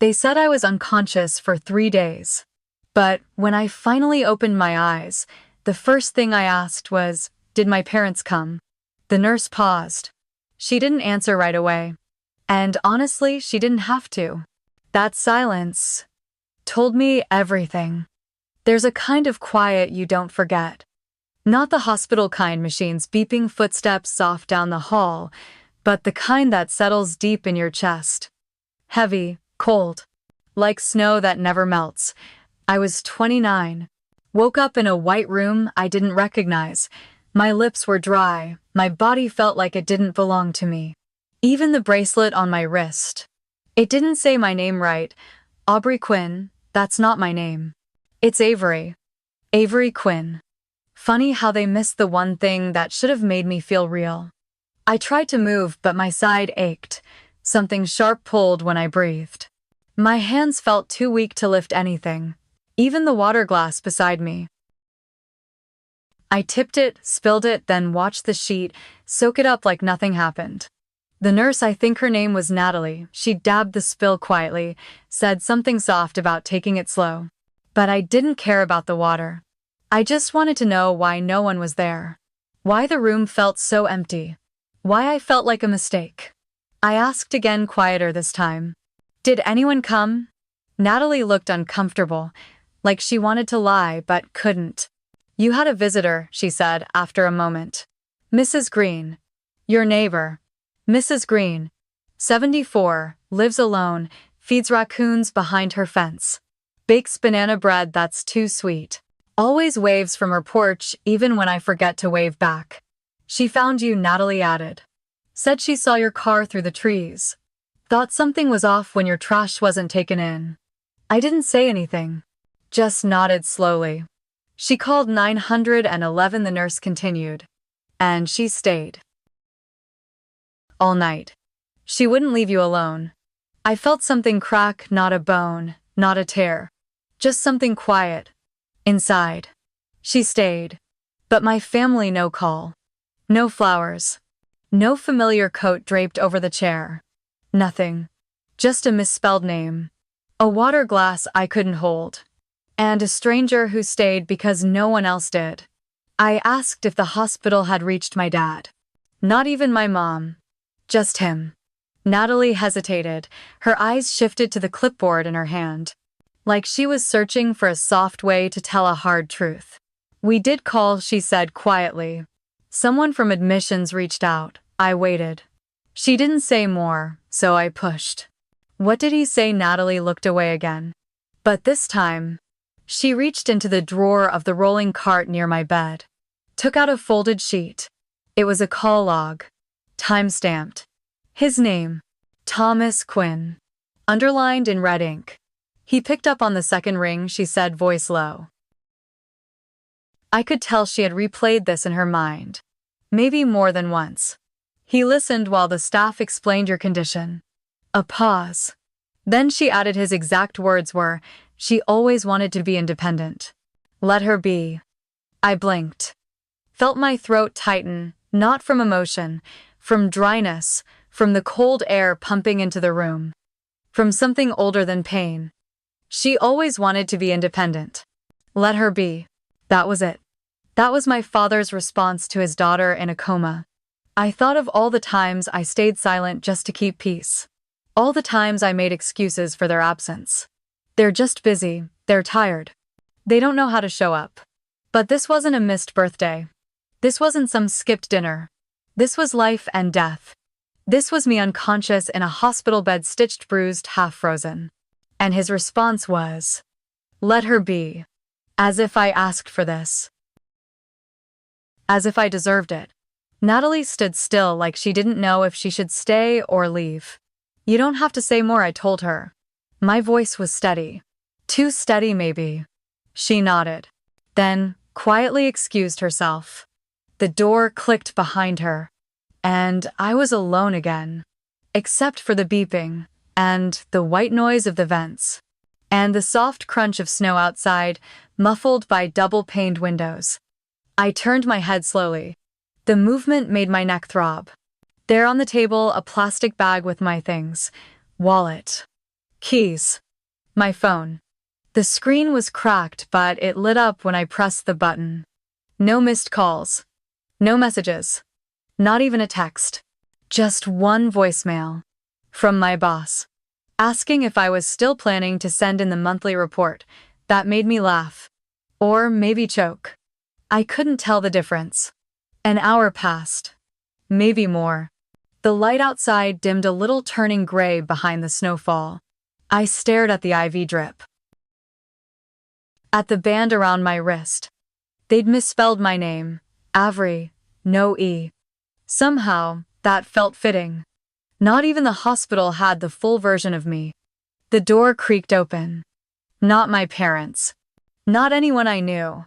They said I was unconscious for 3 days. But when I finally opened my eyes, the first thing I asked was, "Did my parents come?" The nurse paused. She didn't answer right away. And honestly, she didn't have to. That silence told me everything. There's a kind of quiet you don't forget. Not the hospital kind, machines beeping footsteps soft down the hall, but the kind that settles deep in your chest. Heavy, cold, like snow that never melts. I was 29. Woke up in a white room I didn't recognize. My lips were dry, my body felt like it didn't belong to me. Even the bracelet on my wrist. It didn't say my name right. Aubrey Quinn, that's not my name. It's Avery. Avery Quinn. Funny how they missed the one thing that should have made me feel real. I tried to move, but my side ached. Something sharp pulled when I breathed. My hands felt too weak to lift anything, even the water glass beside me. I tipped it, spilled it, then watched the sheet soak it up like nothing happened. The nurse, I think her name was Natalie, she dabbed the spill quietly, said something soft about taking it slow. But I didn't care about the water. I just wanted to know why no one was there. Why the room felt so empty. Why I felt like a mistake. I asked again, quieter this time. "Did anyone come?" Natalie looked uncomfortable, like she wanted to lie but couldn't. "You had a visitor," she said after a moment. "Mrs. Green. Your neighbor. Mrs. Green. 74, lives alone, feeds raccoons behind her fence. Bakes banana bread that's too sweet. Always waves from her porch even when I forget to wave back. She found you," Natalie added. "Said she saw your car through the trees. Thought something was off when your trash wasn't taken in." I didn't say anything. Just nodded slowly. "She called 911," the nurse continued. "And she stayed. All night. She wouldn't leave you alone. I felt something crack, not a bone, not a tear. Just something quiet. Inside. She stayed. But my family no call. No flowers. No familiar coat draped over the chair. Nothing. Just a misspelled name. A water glass I couldn't hold. And a stranger who stayed because no one else did. I asked if the hospital had reached my dad. Not even my mom. Just him." Natalie hesitated. Her eyes shifted to the clipboard in her hand. Like she was searching for a soft way to tell a hard truth. "We did call," she said quietly. "Someone from admissions reached out. I waited." She didn't say more, so I pushed. "What did he say?" Natalie looked away again. But this time, she reached into the drawer of the rolling cart near my bed. Took out a folded sheet. It was a call log. Time-stamped. His name. Thomas Quinn. Underlined in red ink. "He picked up on the second ring," she said, voice low. I could tell she had replayed this in her mind. Maybe more than once. "He listened while the staff explained your condition." A pause. Then she added his exact words were, "She always wanted to be independent. Let her be." I blinked. Felt my throat tighten, not from emotion, from dryness, from the cold air pumping into the room. From something older than pain. She always wanted to be independent. Let her be. That was it. That was my father's response to his daughter in a coma. I thought of all the times I stayed silent just to keep peace. All the times I made excuses for their absence. They're just busy, they're tired. They don't know how to show up. But this wasn't a missed birthday. This wasn't some skipped dinner. This was life and death. This was me unconscious in a hospital bed, stitched, bruised, half-frozen. And his response was, "Let her be." As if I asked for this. As if I deserved it. Natalie stood still, like she didn't know if she should stay or leave. "You don't have to say more," I told her. My voice was steady. Too steady, maybe. She nodded. Then, quietly excused herself. The door clicked behind her. And I was alone again. Except for the beeping, and the white noise of the vents. And the soft crunch of snow outside, muffled by double-paned windows. I turned my head slowly. The movement made my neck throb. There on the table, a plastic bag with my things. Wallet. Keys. My phone. The screen was cracked, but it lit up when I pressed the button. No missed calls. No messages. Not even a text. Just one voicemail. From my boss. Asking if I was still planning to send in the monthly report. That made me laugh. Or maybe choke. I couldn't tell the difference. An hour passed. Maybe more. The light outside dimmed a little, turning gray behind the snowfall. I stared at the IV drip. At the band around my wrist. They'd misspelled my name. Avery. No E. Somehow, that felt fitting. Not even the hospital had the full version of me. The door creaked open. Not my parents. Not anyone I knew.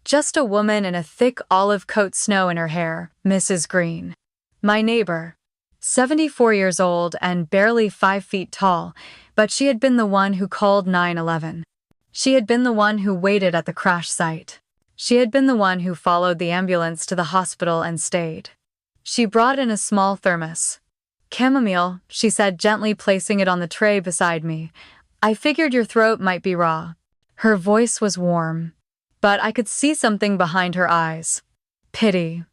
Just a woman in a thick olive coat, snow in her hair, Mrs. Green. My neighbor. 74 years old and barely 5 feet tall, but she had been the one who called 911. She had been the one who waited at the crash site. She had been the one who followed the ambulance to the hospital and stayed. She brought in a small thermos. Chamomile, she said, gently placing it on the tray beside me. I figured your throat might be raw. Her voice was warm, but I could see something behind her eyes. Pity.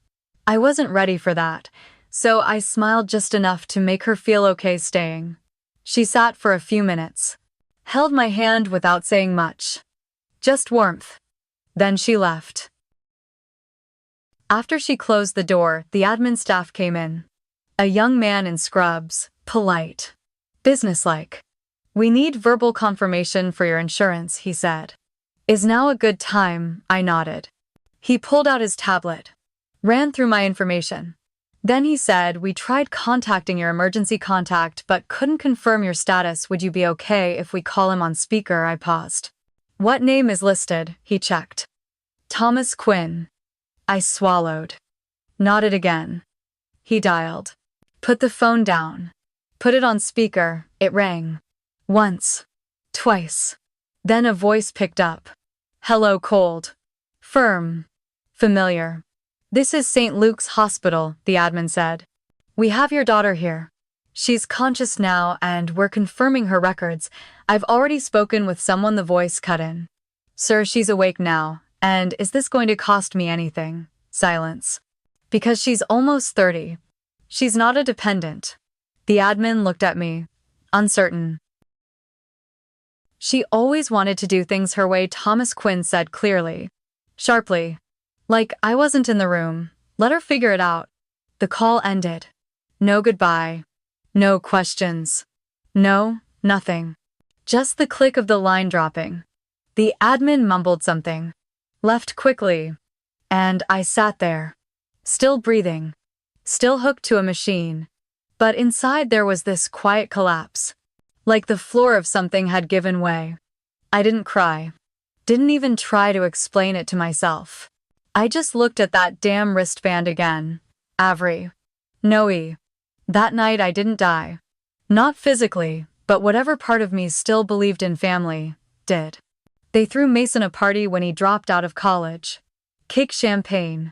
I wasn't ready for that, so I smiled just enough to make her feel okay staying. She sat for a few minutes, held my hand without saying much. Just warmth. Then she left. After she closed the door, the admin staff came in. A young man in scrubs, polite, businesslike. We need verbal confirmation for your insurance, he said. Is now a good time? I nodded. He pulled out his tablet, ran through my information. Then he said, we tried contacting your emergency contact but couldn't confirm your status. Would you be okay if we call him on speaker? I paused. What name is listed? He checked. Thomas Quinn. I swallowed. Nodded again. He dialed. Put the phone down. Put it on speaker. It rang. Once. Twice. Then a voice picked up. Hello, cold. Firm. Familiar. This is St. Luke's Hospital, the admin said. We have your daughter here. She's conscious now and we're confirming her records. I've already spoken with someone. The voice cut in. Sir, she's awake now. And is this going to cost me anything? Silence. Because she's almost 30. She's not a dependent. The admin looked at me, uncertain. She always wanted to do things her way, Thomas Quinn said clearly, sharply. Like I wasn't in the room. Let her figure it out. The call ended. No goodbye. No questions. No, nothing. Just the click of the line dropping. The admin mumbled something. Left quickly. And I sat there. Still breathing. Still hooked to a machine. But inside there was this quiet collapse. Like the floor of something had given way. I didn't cry. Didn't even try to explain it to myself. I just looked at that damn wristband again. Avery. No E. That night I didn't die. Not physically, but whatever part of me still believed in family, did. They threw Mason a party when he dropped out of college. Cake, champagne.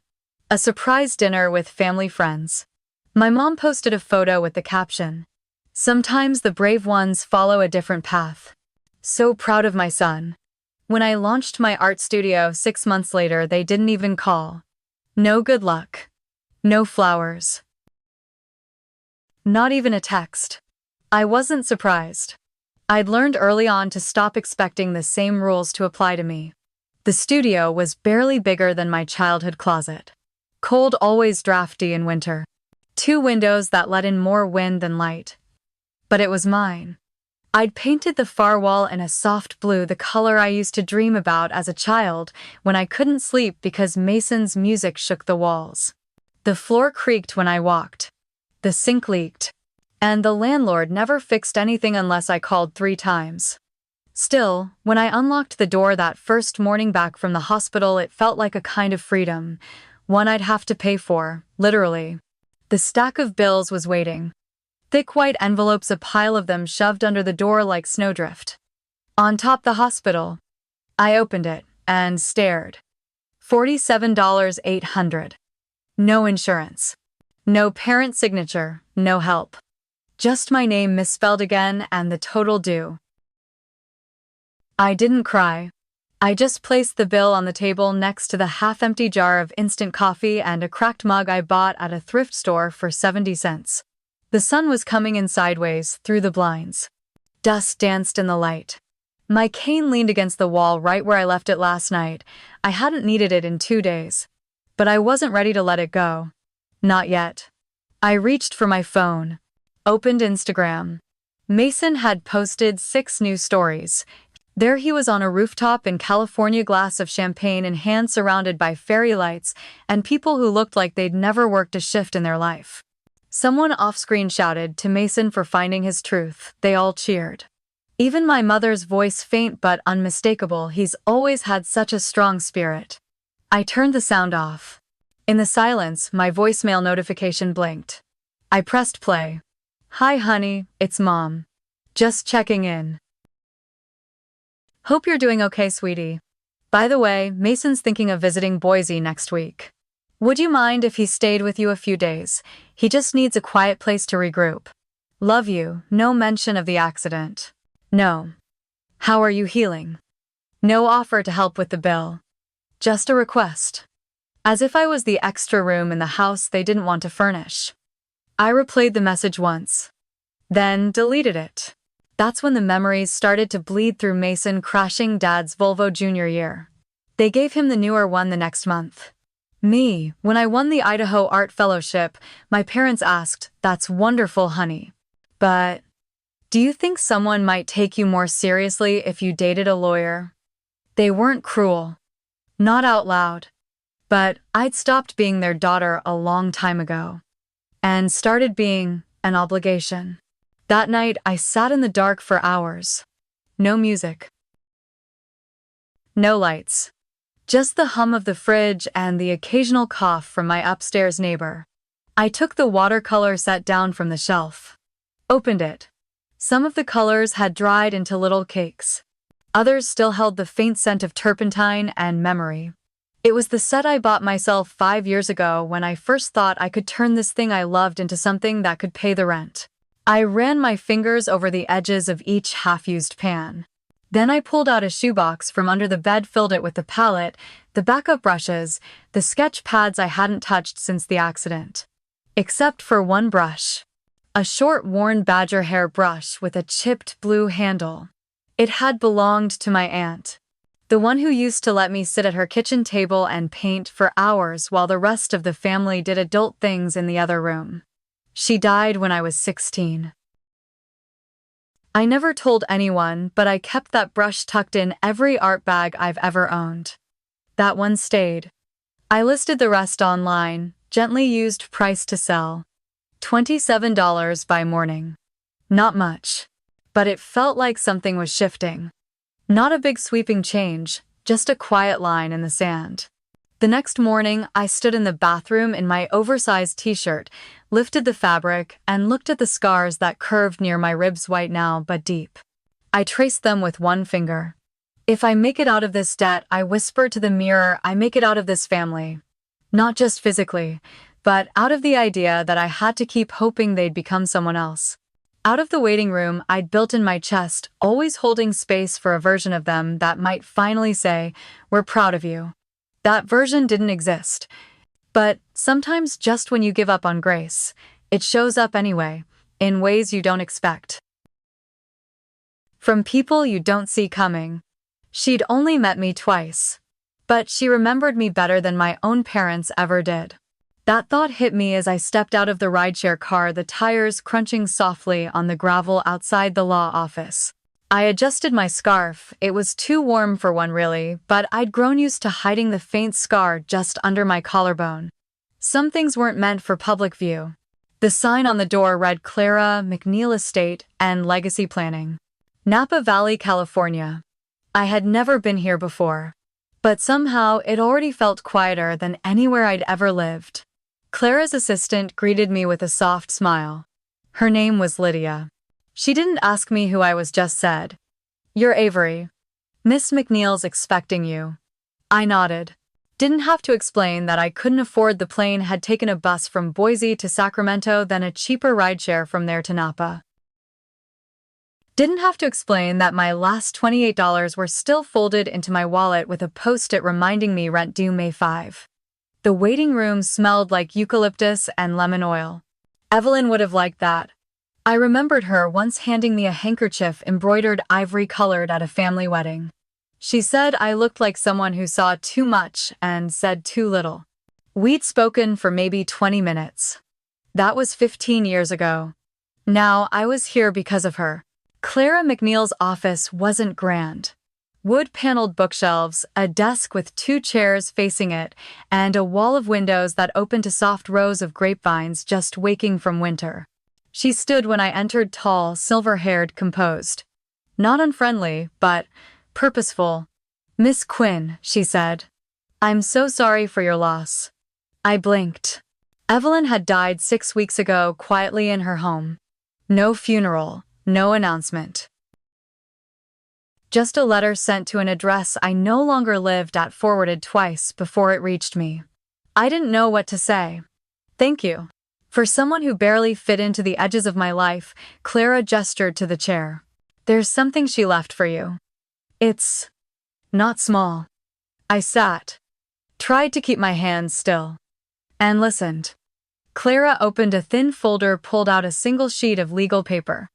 A surprise dinner with family friends. My mom posted a photo with the caption, "Sometimes the brave ones follow a different path." So proud of my son. When I launched my art studio 6 months later, they didn't even call. No good luck. No flowers. Not even a text. I wasn't surprised. I'd learned early on to stop expecting the same rules to apply to me. The studio was barely bigger than my childhood closet. Cold, always drafty in winter. 2 windows that let in more wind than light. But it was mine. I'd painted the far wall in a soft blue, the color I used to dream about as a child when I couldn't sleep because Mason's music shook the walls. The floor creaked when I walked. The sink leaked. And the landlord never fixed anything unless I called 3 times. Still, when I unlocked the door that first morning back from the hospital, it felt like a kind of freedom, one I'd have to pay for, literally. The stack of bills was waiting. Thick white envelopes, a pile of them shoved under the door like snowdrift. On top, the hospital. I opened it and stared. $47,800. No insurance. No parent signature, no help. Just my name misspelled again and the total due. I didn't cry. I just placed the bill on the table next to the half-empty jar of instant coffee and a cracked mug I bought at a thrift store for 70 cents. The sun was coming in sideways through the blinds. Dust danced in the light. My cane leaned against the wall right where I left it last night. I hadn't needed it in 2 days. But I wasn't ready to let it go. Not yet. I reached for my phone. Opened Instagram. Mason had posted 6 new stories. There he was on a rooftop in California, glass of champagne in hand, surrounded by fairy lights and people who looked like they'd never worked a shift in their life. Someone off-screen shouted to Mason for finding his truth. They all cheered. Even my mother's voice, faint but unmistakable, he's always had such a strong spirit. I turned the sound off. In the silence, my voicemail notification blinked. I pressed play. Hi honey, it's Mom. Just checking in. Hope you're doing okay, sweetie. By the way, Mason's thinking of visiting Boise next week. Would you mind if he stayed with you a few days? He just needs a quiet place to regroup. Love you. No mention of the accident. No. How are you healing? No offer to help with the bill. Just a request. As if I was the extra room in the house they didn't want to furnish. I replayed the message once. Then deleted it. That's when the memories started to bleed through. Mason crashing Dad's Volvo junior year. They gave him the newer one the next month. Me, when I won the Idaho Art Fellowship, my parents asked, "That's wonderful, honey. But do you think someone might take you more seriously if you dated a lawyer?" They weren't cruel. Not out loud. But I'd stopped being their daughter a long time ago. And started being an obligation. That night, I sat in the dark for hours. No music. No lights. Just the hum of the fridge and the occasional cough from my upstairs neighbor. I took the watercolor set down from the shelf. Opened it. Some of the colors had dried into little cakes. Others still held the faint scent of turpentine and memory. It was the set I bought myself 5 years ago when I first thought I could turn this thing I loved into something that could pay the rent. I ran my fingers over the edges of each half-used pan. Then I pulled out a shoebox from under the bed, filled it with the palette, the backup brushes, the sketch pads I hadn't touched since the accident. Except for one brush. A short, worn badger hair brush with a chipped blue handle. It had belonged to my aunt. The one who used to let me sit at her kitchen table and paint for hours while the rest of the family did adult things in the other room. She died when I was 16. I never told anyone, but I kept that brush tucked in every art bag I've ever owned. That one stayed. I listed the rest online, gently used price to sell. $27 by morning. Not much. But it felt like something was shifting. Not a big sweeping change, just a quiet line in the sand. The next morning, I stood in the bathroom in my oversized t-shirt, lifted the fabric, and looked at the scars that curved near my ribs, white now but deep. I traced them with one finger. If I make it out of this debt, I whispered to the mirror, I make it out of this family. Not just physically, but out of the idea that I had to keep hoping they'd become someone else. Out of the waiting room I'd built in my chest, always holding space for a version of them that might finally say, "We're proud of you." That version didn't exist. But sometimes just when you give up on grace, it shows up anyway, in ways you don't expect. From people you don't see coming. She'd only met me twice. But she remembered me better than my own parents ever did. That thought hit me as I stepped out of the rideshare car, the tires crunching softly on the gravel outside the law office. I adjusted my scarf. It was too warm for one really, but I'd grown used to hiding the faint scar just under my collarbone. Some things weren't meant for public view. The sign on the door read Clara McNeil Estate and Legacy Planning. Napa Valley, California. I had never been here before. But somehow it already felt quieter than anywhere I'd ever lived. Clara's assistant greeted me with a soft smile. Her name was Lydia. She didn't ask me who I was, just said, "You're Avery. Miss McNeil's expecting you." I nodded. Didn't have to explain that I couldn't afford the plane, had taken a bus from Boise to Sacramento, then a cheaper rideshare from there to Napa. Didn't have to explain that my last $28 were still folded into my wallet with a post-it reminding me rent due May 5. The waiting room smelled like eucalyptus and lemon oil. Evelyn would have liked that. I remembered her once handing me a handkerchief embroidered ivory-colored at a family wedding. She said I looked like someone who saw too much and said too little. We'd spoken for maybe 20 minutes. That was 15 years ago. Now I was here because of her. Clara McNeil's office wasn't grand. Wood-paneled bookshelves, a desk with 2 chairs facing it, and a wall of windows that opened to soft rows of grapevines just waking from winter. She stood when I entered, tall, silver-haired, composed. Not unfriendly, but purposeful. "Miss Quinn," she said. "I'm so sorry for your loss." I blinked. Evelyn had died 6 weeks ago, quietly in her home. No funeral, no announcement. Just a letter sent to an address I no longer lived at, forwarded twice before it reached me. I didn't know what to say. "Thank you." For someone who barely fit into the edges of my life, Clara gestured to the chair. "There's something she left for you. It's not small." I sat, tried to keep my hands still, and listened. Clara opened a thin folder, pulled out a single sheet of legal paper.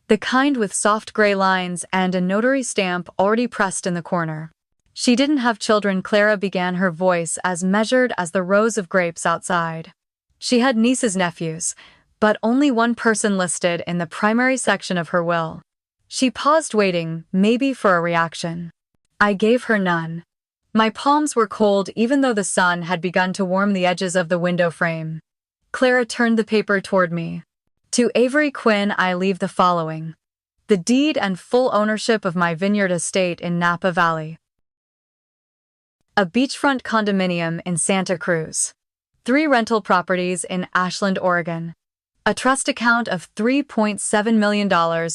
The kind with soft gray lines and a notary stamp already pressed in the corner. "She didn't have children," Clara began, her voice as measured as the rows of grapes outside. "She had nieces, nephews, but only one person listed in the primary section of her will." She paused, waiting, maybe for a reaction. I gave her none. My palms were cold even though the sun had begun to warm the edges of the window frame. Clara turned the paper toward me. "To Avery Quinn I leave the following: the deed and full ownership of my vineyard estate in Napa Valley. A beachfront condominium in Santa Cruz. 3 rental properties in Ashland, Oregon. A trust account of $3.7 million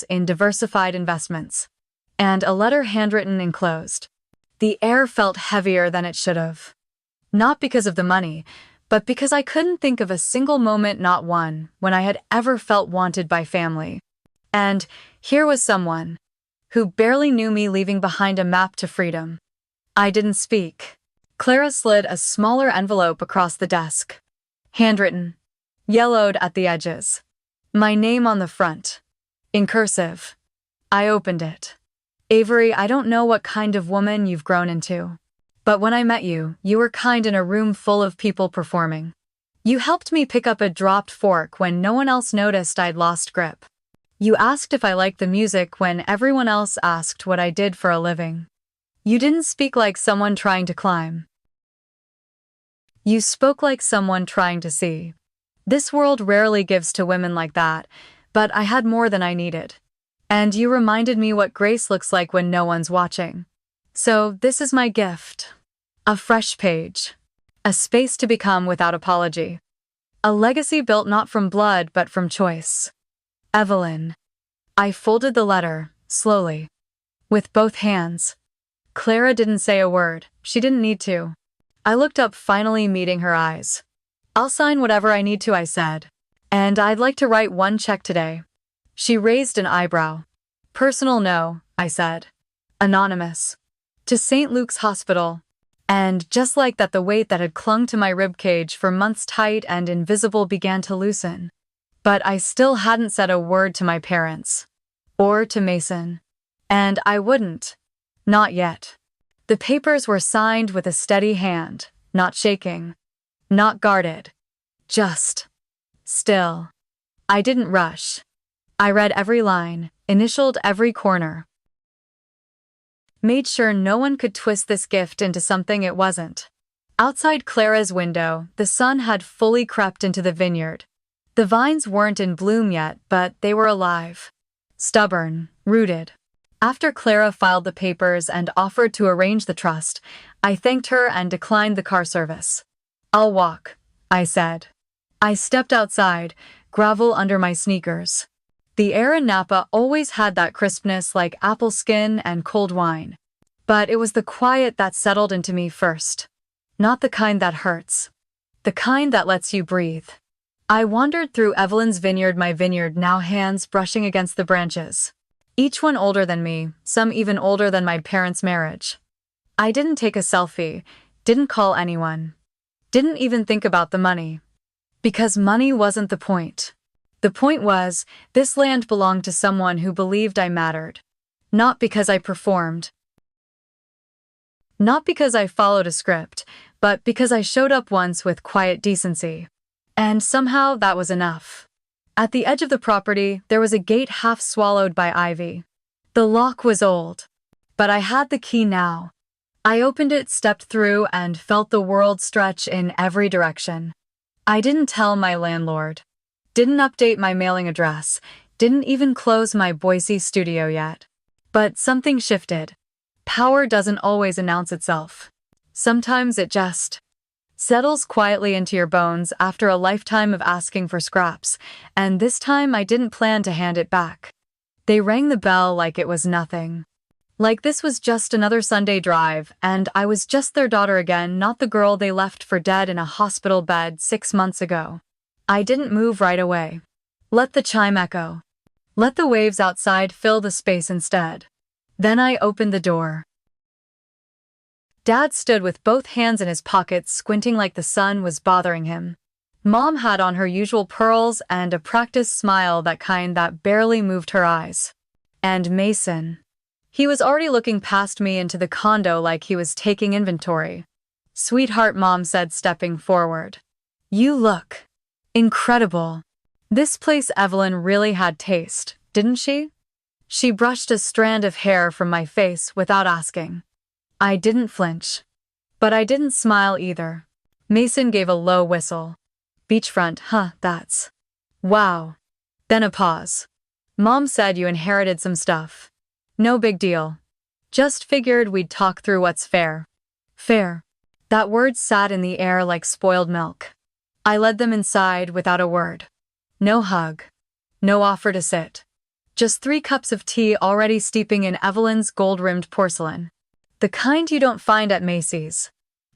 in diversified investments. And a letter handwritten enclosed." The air felt heavier than it should have. Not because of the money, but because I couldn't think of a single moment, not one, when I had ever felt wanted by family. And here was someone who barely knew me leaving behind a map to freedom. I didn't speak. Clara slid a smaller envelope across the desk. Handwritten, yellowed at the edges. My name on the front, in cursive. I opened it. "Avery, I don't know what kind of woman you've grown into. But when I met you, you were kind in a room full of people performing. You helped me pick up a dropped fork when no one else noticed I'd lost grip. You asked if I liked the music when everyone else asked what I did for a living. You didn't speak like someone trying to climb. You spoke like someone trying to see. This world rarely gives to women like that, but I had more than I needed. And you reminded me what grace looks like when no one's watching. So this is my gift. A fresh page. A space to become without apology. A legacy built not from blood but from choice. Evelyn." I folded the letter, slowly, with both hands. Clara didn't say a word. She didn't need to. I looked up, finally meeting her eyes. "I'll sign whatever I need to," I said. "And I'd like to write one check today." She raised an eyebrow. "Personal, no," I said. "Anonymous. To St. Luke's Hospital." And just like that, the weight that had clung to my ribcage for months, tight and invisible, began to loosen. But I still hadn't said a word to my parents. Or to Mason. And I wouldn't. Not yet. The papers were signed with a steady hand, not shaking. Not guarded. Just still. I didn't rush. I read every line, initialed every corner. Made sure no one could twist this gift into something it wasn't. Outside Clara's window, the sun had fully crept into the vineyard. The vines weren't in bloom yet, but they were alive. Stubborn, rooted. After Clara filed the papers and offered to arrange the trust, I thanked her and declined the car service. "I'll walk," I said. I stepped outside, gravel under my sneakers. The air in Napa always had that crispness, like apple skin and cold wine. But it was the quiet that settled into me first. Not the kind that hurts. The kind that lets you breathe. I wandered through Evelyn's vineyard, my vineyard now, hands brushing against the branches. Each one older than me, some even older than my parents' marriage. I didn't take a selfie, didn't call anyone, didn't even think about the money. Because money wasn't the point. The point was, this land belonged to someone who believed I mattered. Not because I performed. Not because I followed a script, but because I showed up once with quiet decency. And somehow that was enough. At the edge of the property, there was a gate half swallowed by ivy. The lock was old. But I had the key now. I opened it, stepped through, and felt the world stretch in every direction. I didn't tell my landlord. Didn't update my mailing address. Didn't even close my Boise studio yet. But something shifted. Power doesn't always announce itself. Sometimes it just settles quietly into your bones after a lifetime of asking for scraps, and this time I didn't plan to hand it back. They rang the bell like it was nothing. Like this was just another Sunday drive, and I was just their daughter again, not the girl they left for dead in a hospital bed 6 months ago. I didn't move right away. Let the chime echo. Let the waves outside fill the space instead. Then I opened the door. Dad stood with both hands in his pockets, squinting like the sun was bothering him. Mom had on her usual pearls and a practiced smile, that kind that barely moved her eyes. And Mason. He was already looking past me into the condo like he was taking inventory. "Sweetheart," Mom said, stepping forward. "You look incredible." This place, Evelyn really had taste, didn't she? She brushed a strand of hair from my face without asking. I didn't flinch. But I didn't smile either. Mason gave a low whistle. "Beachfront, huh, that's wow." Then a pause. "Mom said you inherited some stuff." "No big deal. Just figured we'd talk through what's fair." Fair. That word sat in the air like spoiled milk. I led them inside without a word. No hug. No offer to sit. Just 3 cups of tea already steeping in Evelyn's gold-rimmed porcelain. The kind you don't find at Macy's.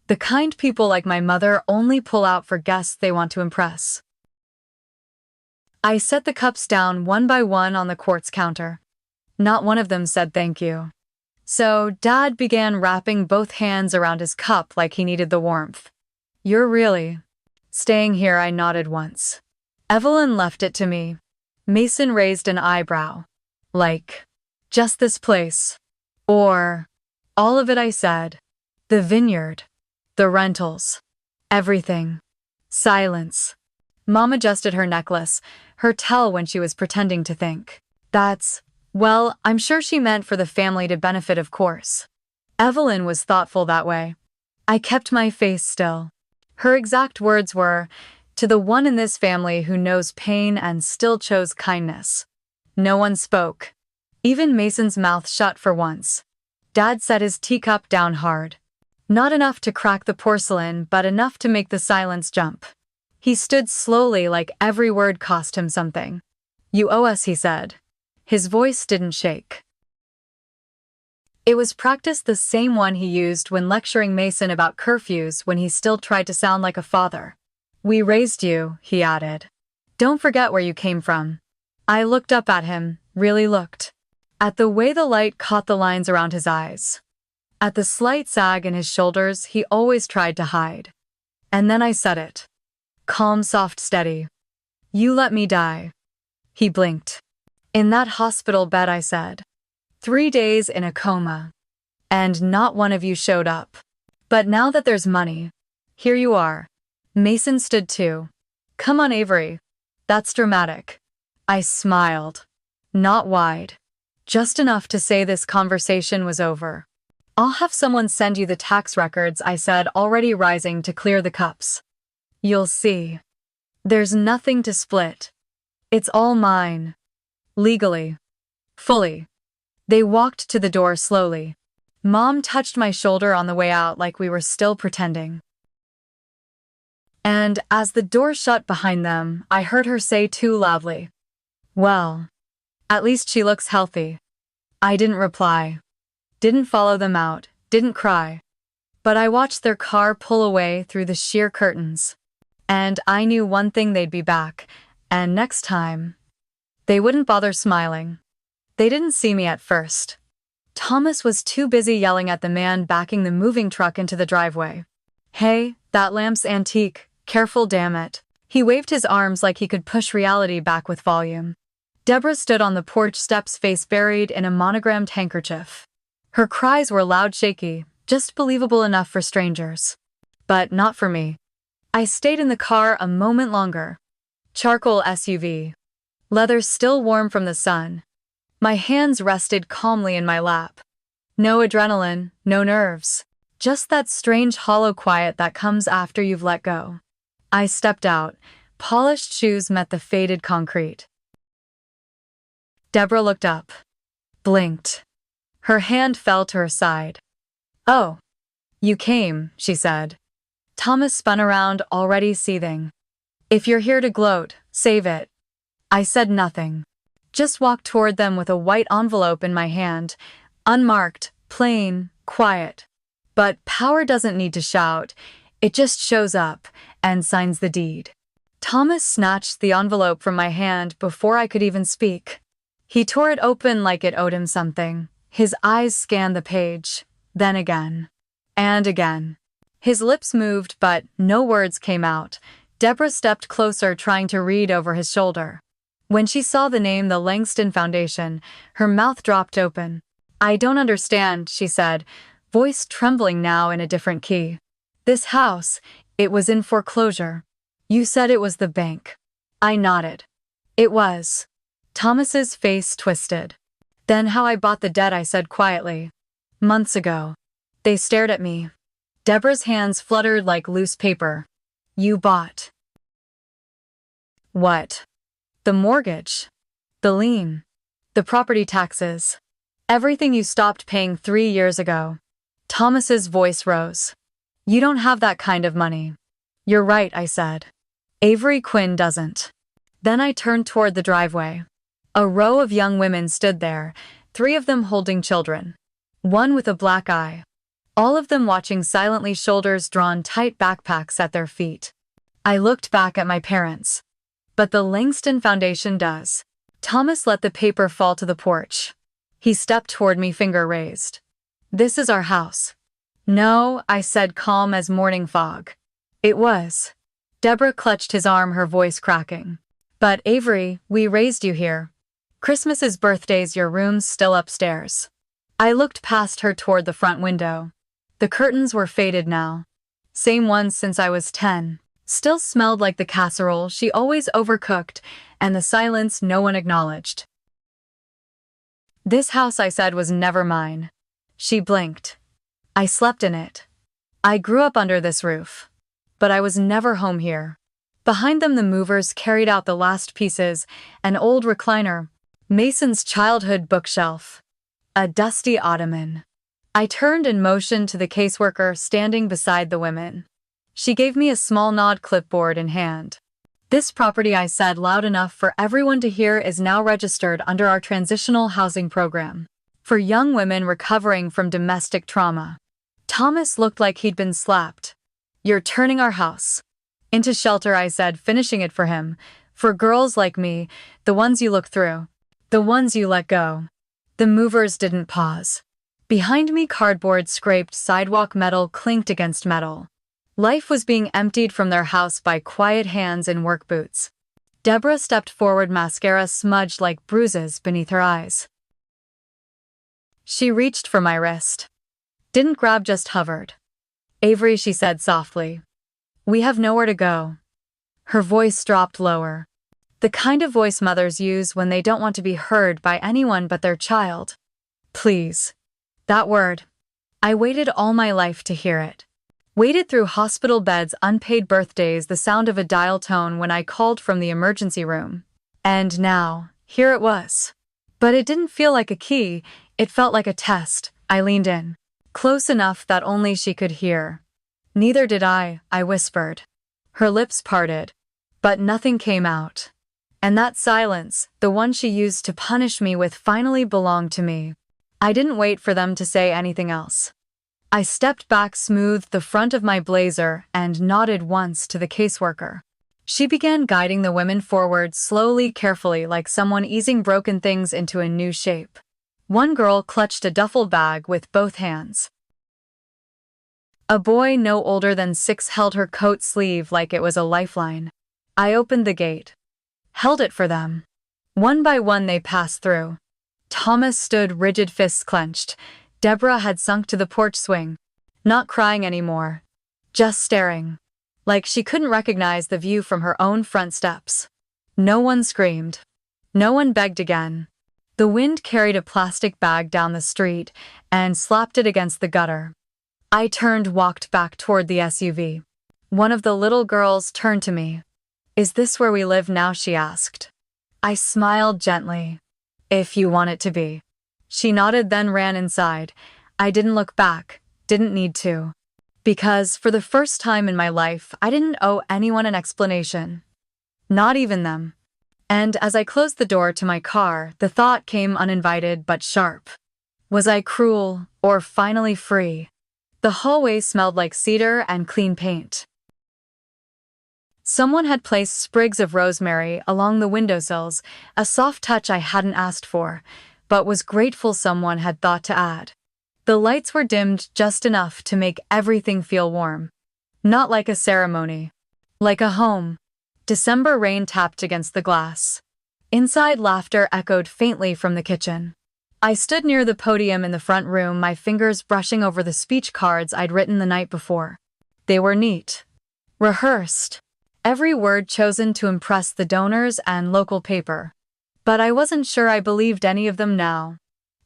The kind people like my mother only pull out for guests they want to impress. I set the cups down one by one on the quartz counter. Not one of them said thank you. So Dad began wrapping both hands around his cup like he needed the warmth. "You're really staying here?" I nodded once. Evelyn left it to me. Mason raised an eyebrow. "Like, just this place? Or all of it?" I said. "The vineyard. The rentals. Everything." Silence. Mom adjusted her necklace, her tell when she was pretending to think. Well, I'm sure she meant for the family to benefit, of course. Evelyn was thoughtful that way. I kept my face still. Her exact words were, "To the one in this family who knows pain and still chose kindness." No one spoke. Even Mason's mouth shut for once. Dad set his teacup down hard. Not enough to crack the porcelain, but enough to make the silence jump. He stood slowly, like every word cost him something. "You owe us," he said. His voice didn't shake. It was practiced, the same one he used when lecturing Mason about curfews when he still tried to sound like a father. "We raised you," he added. "Don't forget where you came from." I looked up at him, really looked. At the way the light caught the lines around his eyes. At the slight sag in his shoulders he always tried to hide. And then I said it. Calm, soft, steady. "You let me die." He blinked. "In that hospital bed," I said. 3 days in a coma. And not one of you showed up. But now that there's money, here you are." Mason stood too. "Come on, Avery. That's dramatic." I smiled. Not wide. Just enough to say this conversation was over. "I'll have someone send you the tax records," I said, already rising to clear the cups. "You'll see. There's nothing to split. It's all mine. Legally. Fully." They walked to the door slowly. Mom touched my shoulder on the way out like we were still pretending. And as the door shut behind them, I heard her say too loudly, "Well, at least she looks healthy." I didn't reply. Didn't follow them out, didn't cry. But I watched their car pull away through the sheer curtains. And I knew one thing: they'd be back. And next time, they wouldn't bother smiling. They didn't see me at first. Thomas was too busy yelling at the man backing the moving truck into the driveway. "Hey, that lamp's antique. Careful, damn it." He waved his arms like he could push reality back with volume. Deborah stood on the porch steps, face buried in a monogrammed handkerchief. Her cries were loud, shaky, just believable enough for strangers. But not for me. I stayed in the car a moment longer. Charcoal SUV. Leather still warm from the sun. My hands rested calmly in my lap. No adrenaline, no nerves. Just that strange hollow quiet that comes after you've let go. I stepped out. Polished shoes met the faded concrete. Deborah looked up. Blinked. Her hand fell to her side. "Oh, you came," she said. Thomas spun around, already seething. "If you're here to gloat, save it." I said nothing. Just walked toward them with a white envelope in my hand. Unmarked, plain, quiet. But power doesn't need to shout. It just shows up and signs the deed. Thomas snatched the envelope from my hand before I could even speak. He tore it open like it owed him something. His eyes scanned the page, then again. And again. His lips moved, but no words came out. Deborah stepped closer, trying to read over his shoulder. When she saw the name, the Langston Foundation, her mouth dropped open. "I don't understand," she said, voice trembling now in a different key. "This house, it was in foreclosure. You said it was the bank." I nodded. "It was." Thomas's face twisted. "Then how I bought the debt," I said quietly. "Months ago." They stared at me. Deborah's hands fluttered like loose paper. "You bought." "What?" "The mortgage. The lien. The property taxes. Everything you stopped paying 3 years ago." Thomas's voice rose. "You don't have that kind of money." "You're right," I said. "Avery Quinn doesn't." Then I turned toward the driveway. A row of young women stood there, 3 of them holding children. One with a black eye. All of them watching silently, shoulders drawn tight, backpacks at their feet. I looked back at my parents. "But the Langston Foundation does." Thomas let the paper fall to the porch. He stepped toward me, finger raised. "This is our house." "No," I said, calm as morning fog. "It was." Deborah clutched his arm, her voice cracking. "But Avery, we raised you here. Christmases, birthdays, your room's still upstairs." I looked past her toward the front window. The curtains were faded now. Same ones since I was 10. Still smelled like the casserole she always overcooked, and the silence no one acknowledged. "This house," I said, "was never mine." She blinked. "I slept in it. I grew up under this roof. But I was never home here." Behind them, the movers carried out the last pieces, an old recliner, Mason's childhood bookshelf, a dusty ottoman. I turned and motioned to the caseworker standing beside the women. She gave me a small nod, clipboard in hand. "This property," I said loud enough for everyone to hear, "is now registered under our transitional housing program for young women recovering from domestic trauma." Thomas looked like he'd been slapped. "You're turning our house into shelter," I said, finishing it for him. "For girls like me, the ones you look through, the ones you let go." The movers didn't pause. Behind me, cardboard scraped sidewalk, metal clinked against metal. Life was being emptied from their house by quiet hands in work boots. Deborah stepped forward, mascara smudged like bruises beneath her eyes. She reached for my wrist. Didn't grab, just hovered. "Avery," she said softly. "We have nowhere to go." Her voice dropped lower. The kind of voice mothers use when they don't want to be heard by anyone but their child. "Please." That word. I waited all my life to hear it. Waited through hospital beds, unpaid birthdays, the sound of a dial tone when I called from the emergency room. And now, here it was. But it didn't feel like a key, it felt like a test. I leaned in. Close enough that only she could hear. "Neither did I whispered. Her lips parted. But nothing came out. And that silence, the one she used to punish me with, finally belonged to me. I didn't wait for them to say anything else. I stepped back, smoothed the front of my blazer, and nodded once to the caseworker. She began guiding the women forward slowly, carefully, like someone easing broken things into a new shape. One girl clutched a duffel bag with both hands. A boy no older than 6 held her coat sleeve like it was a lifeline. I opened the gate, held it for them. One by one they passed through. Thomas stood rigid, fists clenched. Deborah had sunk to the porch swing, not crying anymore, just staring, like she couldn't recognize the view from her own front steps. No one screamed. No one begged again. The wind carried a plastic bag down the street and slapped it against the gutter. I turned, walked back toward the SUV. One of the little girls turned to me. "Is this where we live now?" she asked. I smiled gently. "If you want it to be." She nodded, then ran inside. I didn't look back, didn't need to. Because, for the first time in my life, I didn't owe anyone an explanation. Not even them. And as I closed the door to my car, the thought came uninvited but sharp. Was I cruel, or finally free? The hallway smelled like cedar and clean paint. Someone had placed sprigs of rosemary along the windowsills, a soft touch I hadn't asked for, but was grateful someone had thought to add. The lights were dimmed just enough to make everything feel warm. Not like a ceremony. Like a home. December rain tapped against the glass. Inside, laughter echoed faintly from the kitchen. I stood near the podium in the front room, my fingers brushing over the speech cards I'd written the night before. They were neat. Rehearsed. Every word chosen to impress the donors and local paper. But I wasn't sure I believed any of them now.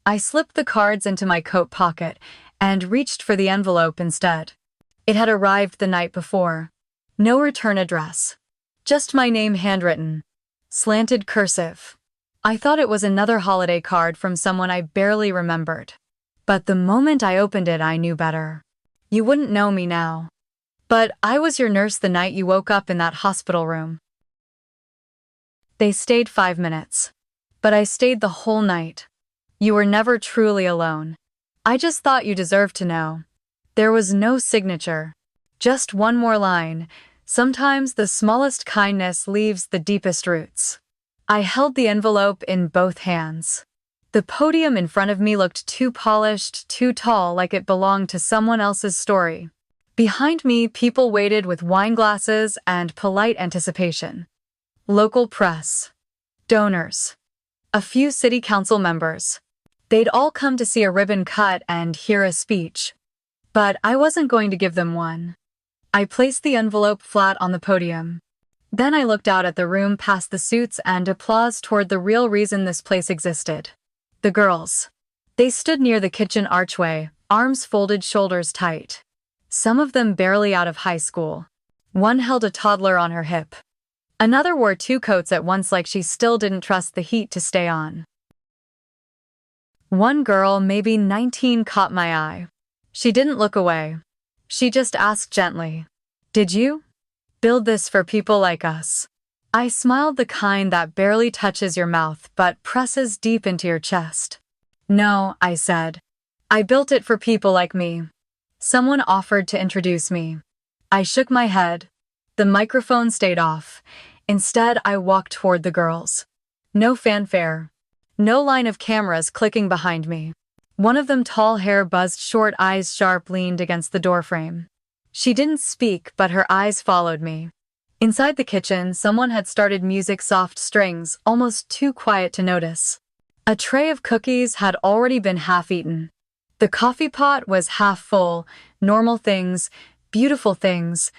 I slipped the cards into my coat pocket and reached for the envelope instead. It had arrived the night before. No return address. Just my name handwritten. Slanted cursive. I thought it was another holiday card from someone I barely remembered. But the moment I opened it, I knew better. "You wouldn't know me now. But I was your nurse the night you woke up in that hospital room." They stayed 5 minutes. But I stayed the whole night. You were never truly alone. I just thought you deserved to know. There was no signature. Just one more line. Sometimes the smallest kindness leaves the deepest roots. I held the envelope in both hands. The podium in front of me looked too polished, too tall, like it belonged to someone else's story. Behind me, people waited with wine glasses and polite anticipation. Local press. Donors. A few city council members. They'd all come to see a ribbon cut and hear a speech. But I wasn't going to give them one. I placed the envelope flat on the podium. Then I looked out at the room, past the suits and applause, toward the real reason this place existed. The girls. They stood near the kitchen archway, arms folded, shoulders tight. Some of them barely out of high school. One held a toddler on her hip. Another wore 2 coats at once, like she still didn't trust the heat to stay on. One girl, maybe 19, caught my eye. She didn't look away. She just asked gently, "Did you build this for people like us?" I smiled, the kind that barely touches your mouth but presses deep into your chest. "No," I said. "I built it for people like me." Someone offered to introduce me. I shook my head. The microphone stayed off. Instead, I walked toward the girls. No fanfare. No line of cameras clicking behind me. One of them, tall hair buzzed, short eyes sharp, leaned against the doorframe. She didn't speak, but her eyes followed me. Inside the kitchen, someone had started music, soft strings, almost too quiet to notice. A tray of cookies had already been half eaten. The coffee pot was half full, normal things, beautiful things.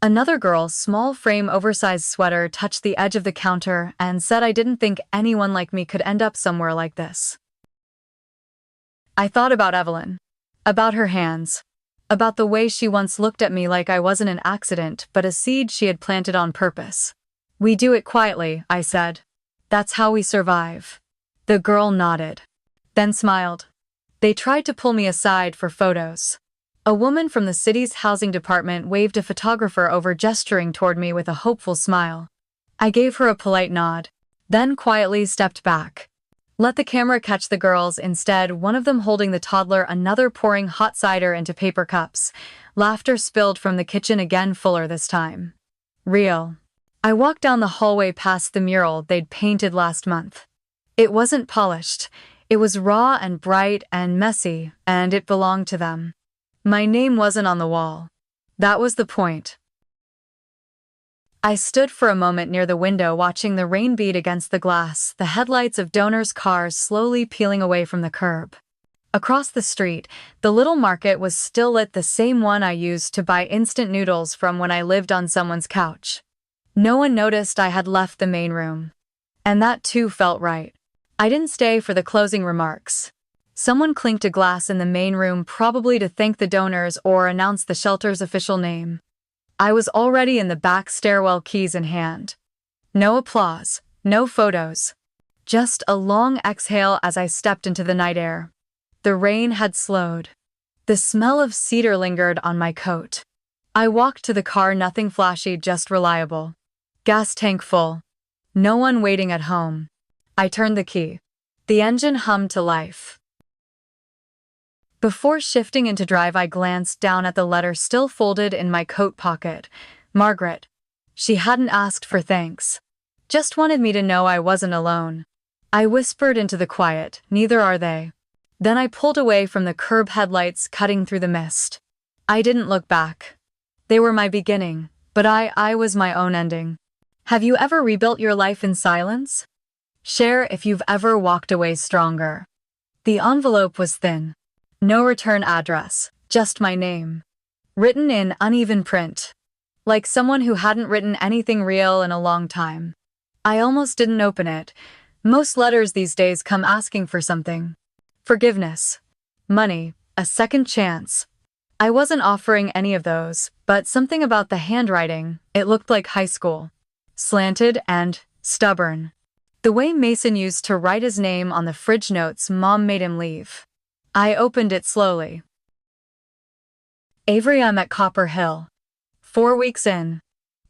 Another girl, small frame, oversized sweater, touched the edge of the counter and said I didn't think anyone like me could end up somewhere like this. I thought about Evelyn. About her hands. About the way she once looked at me like I wasn't an accident but a seed she had planted on purpose. "We do it quietly," I said. "That's how we survive." The girl nodded. Then smiled. They tried to pull me aside for photos. A woman from the city's housing department waved a photographer over, gesturing toward me with a hopeful smile. I gave her a polite nod, then quietly stepped back. Let the camera catch the girls instead, one of them holding the toddler, another pouring hot cider into paper cups. Laughter spilled from the kitchen, again fuller this time. Real. I walked down the hallway past the mural they'd painted last month. It wasn't polished. It was raw and bright and messy, and it belonged to them. My name wasn't on the wall. That was the point. I stood for a moment near the window watching the rain beat against the glass, the headlights of donors' cars slowly peeling away from the curb. Across the street, the little market was still lit, the same one I used to buy instant noodles from when I lived on someone's couch. No one noticed I had left the main room. And that too felt right. I didn't stay for the closing remarks. Someone clinked a glass in the main room, probably to thank the donors or announce the shelter's official name. I was already in the back stairwell, keys in hand. No applause, no photos. Just a long exhale as I stepped into the night air. The rain had slowed. The smell of cedar lingered on my coat. I walked to the car, nothing flashy, just reliable. Gas tank full. No one waiting at home. I turned the key. The engine hummed to life. Before shifting into drive, I glanced down at the letter still folded in my coat pocket. Margaret. She hadn't asked for thanks. Just wanted me to know I wasn't alone. I whispered into the quiet, "Neither are they." Then I pulled away from the curb, headlights cutting through the mist. I didn't look back. They were my beginning, but I was my own ending. Have you ever rebuilt your life in silence? Share if you've ever walked away stronger. The envelope was thin. No return address, just my name. Written in uneven print. Like someone who hadn't written anything real in a long time. I almost didn't open it. Most letters these days come asking for something. Forgiveness. Money. A second chance. I wasn't offering any of those, but something about the handwriting, it looked like high school. Slanted and stubborn. The way Mason used to write his name on the fridge notes Mom made him leave. I opened it slowly. Avery, I'm at Copper Hill. 4 weeks in.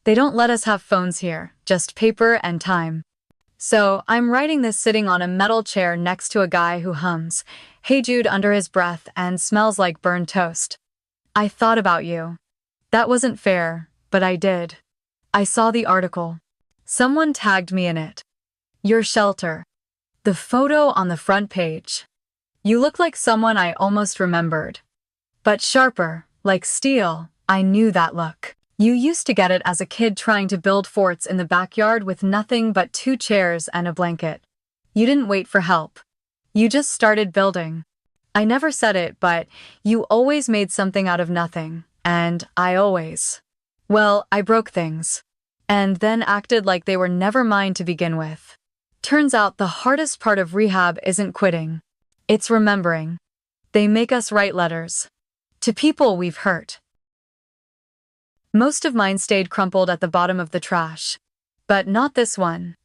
They don't let us have phones here, just paper and time. So, I'm writing this sitting on a metal chair next to a guy who hums "Hey Jude" under his breath and smells like burned toast. I thought about you. That wasn't fair, but I did. I saw the article. Someone tagged me in it. Your shelter. The photo on the front page. You look like someone I almost remembered. But sharper, like steel. I knew that look. You used to get it as a kid trying to build forts in the backyard with nothing but 2 chairs and a blanket. You didn't wait for help. You just started building. I never said it, but you always made something out of nothing, and I broke things. And then acted like they were never mine to begin with. Turns out the hardest part of rehab isn't quitting. It's remembering. They make us write letters. To people we've hurt. Most of mine stayed crumpled at the bottom of the trash. But not this one.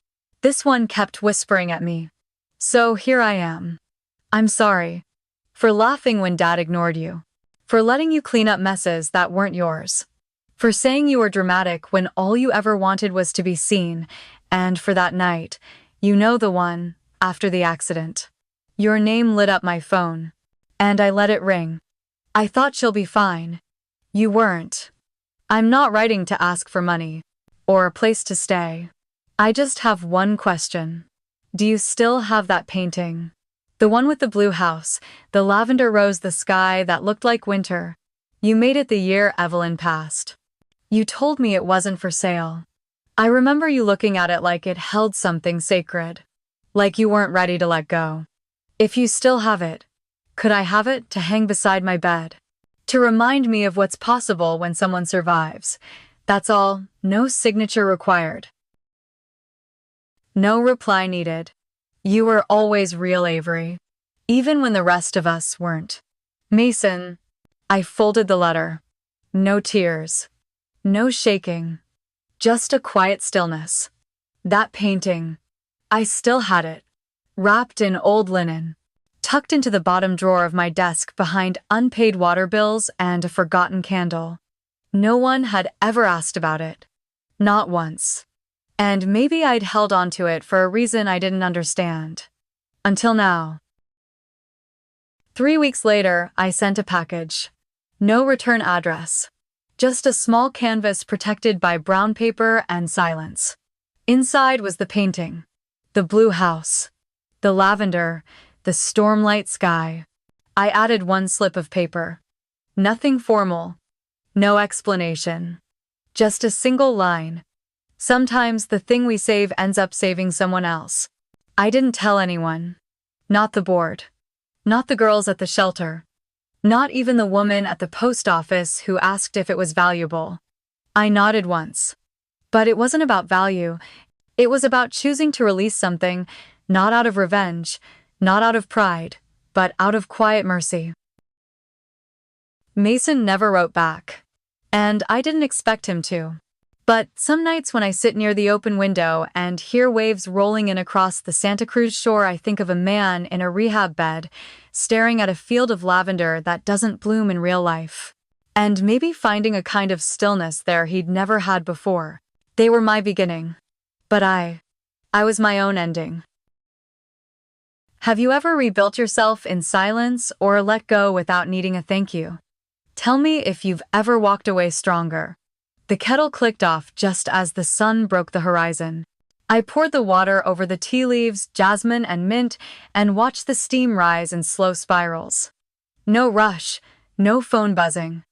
This one kept whispering at me. So here I am. I'm sorry. For laughing when Dad ignored you. For letting you clean up messes that weren't yours. For saying you were dramatic when all you ever wanted was to be seen. And for that night, you know, the one, after the accident. Your name lit up my phone. And I let it ring. I thought she'll be fine. You weren't. I'm not writing to ask for money. Or a place to stay. I just have one question. Do you still have that painting? The one with the blue house, the lavender rose, the sky that looked like winter. You made it the year Evelyn passed. You told me it wasn't for sale. I remember you looking at it like it held something sacred. Like you weren't ready to let go. If you still have it, could I have it to hang beside my bed? To remind me of what's possible when someone survives. That's all, no signature required. No reply needed. You were always real, Avery. Even when the rest of us weren't. Mason. I folded the letter. No tears. No shaking. Just a quiet stillness. That painting. I still had it. Wrapped in old linen. Tucked into the bottom drawer of my desk behind unpaid water bills and a forgotten candle. No one had ever asked about it. Not once. And maybe I'd held onto it for a reason I didn't understand. Until now. 3 weeks later, I sent a package. No return address. Just a small canvas protected by brown paper and silence. Inside was the painting. The blue house. The lavender. The stormlight sky. I added one slip of paper. Nothing formal. No explanation. Just a single line. Sometimes the thing we save ends up saving someone else. I didn't tell anyone. Not the board. Not the girls at the shelter. Not even the woman at the post office who asked if it was valuable. I nodded once. But it wasn't about value. It was about choosing to release something, not out of revenge, not out of pride, but out of quiet mercy. Mason never wrote back. And I didn't expect him to. But some nights when I sit near the open window and hear waves rolling in across the Santa Cruz shore, I think of a man in a rehab bed, staring at a field of lavender that doesn't bloom in real life. And maybe finding a kind of stillness there he'd never had before. They were my beginning. But I was my own ending. Have you ever rebuilt yourself in silence or let go without needing a thank you? Tell me if you've ever walked away stronger. The kettle clicked off just as the sun broke the horizon. I poured the water over the tea leaves, jasmine and mint, and watched the steam rise in slow spirals. No rush, no phone buzzing.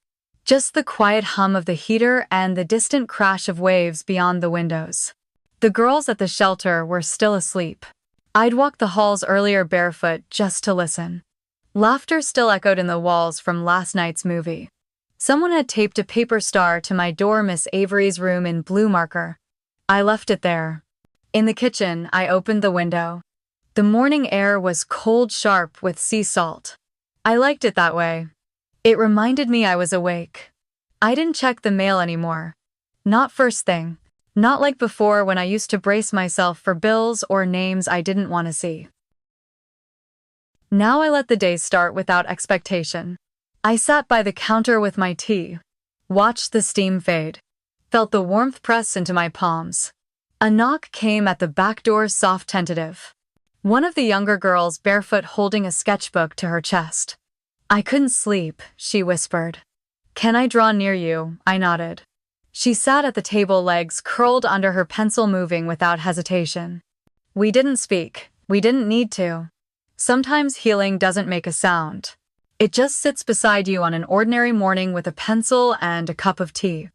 Just the quiet hum of the heater and the distant crash of waves beyond the windows. The girls at the shelter were still asleep. I'd walked the halls earlier barefoot just to listen. Laughter still echoed in the walls from last night's movie. Someone had taped a paper star to my door, Miss Avery's room in blue marker. I left it there. In the kitchen, I opened the window. The morning air was cold, sharp with sea salt. I liked it that way. It reminded me I was awake. I didn't check the mail anymore. Not first thing. Not like before when I used to brace myself for bills or names I didn't want to see. Now I let the day start without expectation. I sat by the counter with my tea, watched the steam fade, felt the warmth press into my palms. A knock came at the back door, soft, tentative. One of the younger girls, barefoot, holding a sketchbook to her chest. I couldn't sleep, she whispered. Can I draw near you? I nodded. She sat at the table, legs curled under her pencil, moving without hesitation. We didn't speak. We didn't need to. Sometimes healing doesn't make a sound. It just sits beside you on an ordinary morning with a pencil and a cup of tea.